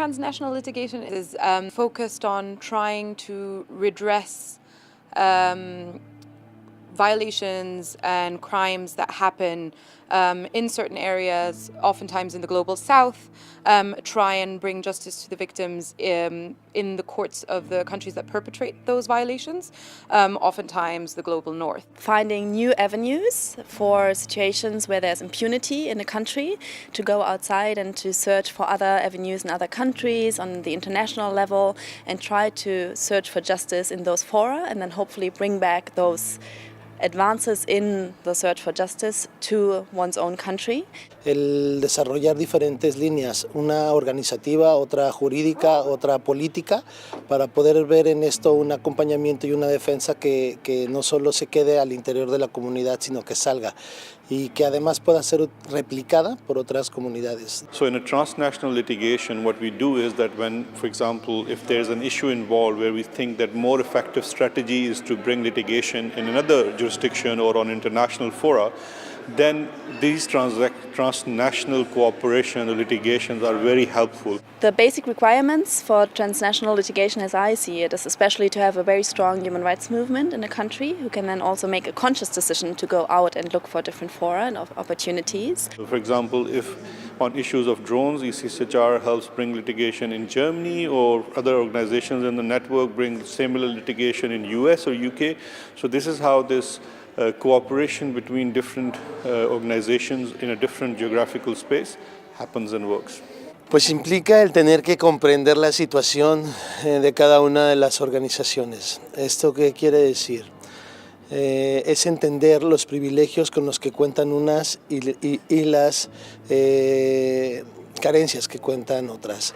transnational litigation is focused on trying to redress violations and crimes that happen in certain areas, oftentimes in the global south, try and bring justice to the victims in the courts of the countries that perpetrate those violations, oftentimes the global north. Finding new avenues for situations where there's impunity in a country, to go outside and to search for other avenues in other countries on the international level and try to search for justice in those fora, and then hopefully bring back those advances in the search for justice to one's own country. El desarrollar diferentes líneas, una organizativa, otra jurídica, otra política, para poder ver en esto un acompañamiento y una defensa que no solo se quede al interior de la comunidad, sino que salga y que además pueda ser replicada por otras comunidades. So in a transnational litigation, what we do is that when, for example, if there's an issue involved where we think that more effective strategy is to bring litigation in another jurisdiction or on international fora, then these transnational cooperation or litigations are very helpful. The basic requirements for transnational litigation, as I see it, is especially to have a very strong human rights movement in a country who can then also make a conscious decision to go out and look for different fora and opportunities. So for example, if on issues of drones, ECCHR helps bring litigation in Germany, or other organizations in the network bring similar litigation in US or UK. So this is how this cooperation between different organizations in a different geographical space happens and works. Pues implica el tener que comprender la situación de cada una de las organizaciones. ¿Esto qué quiere decir? Es entender los privilegios con los que cuentan unas y las carencias que cuentan otras.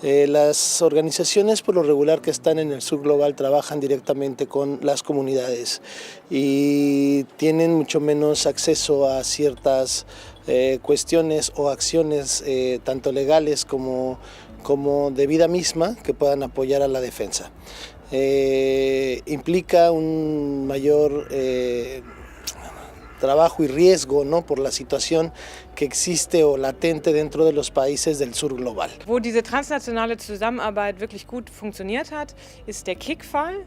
Las organizaciones por lo regular que están en el sur global trabajan directamente con las comunidades y tienen mucho menos acceso a ciertas cuestiones o acciones tanto legales como de vida misma que puedan apoyar a la defensa. Implica un mayor trabajo y riesgo, ¿no?, por la situación que existe o latente dentro de los países del sur global. Wo diese transnationale Zusammenarbeit wirklich gut funktioniert hat, ist der KIK-Fall.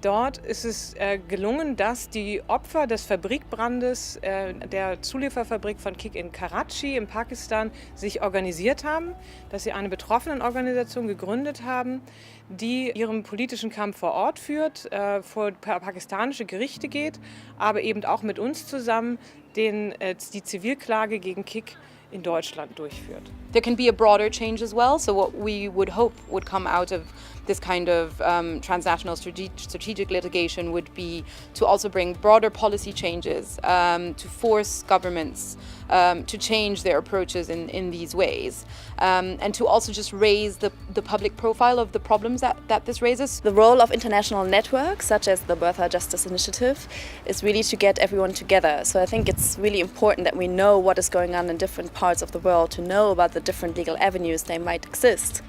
Dort ist es gelungen, dass die Opfer des Fabrikbrandes der Zulieferfabrik von KIK in Karachi in Pakistan sich organisiert haben, dass sie eine Betroffenenorganisation gegründet haben, die ihren politischen Kampf vor Ort führt, vor pakistanische Gerichte geht, aber eben auch mit uns zusammen die Zivilklage gegen KIK in Deutschland durchführt. There can be a broader change as well, so what we would hope would come out of this kind of transnational strategic litigation would be to also bring broader policy changes, to force governments to change their approaches in these ways, and to also just raise the public profile of the problems that this raises. The role of international networks, such as the Bertha Justice Initiative, is really to get everyone together. So I think it's really important that we know what is going on in different parts of the world, to know about the different legal avenues they might exist.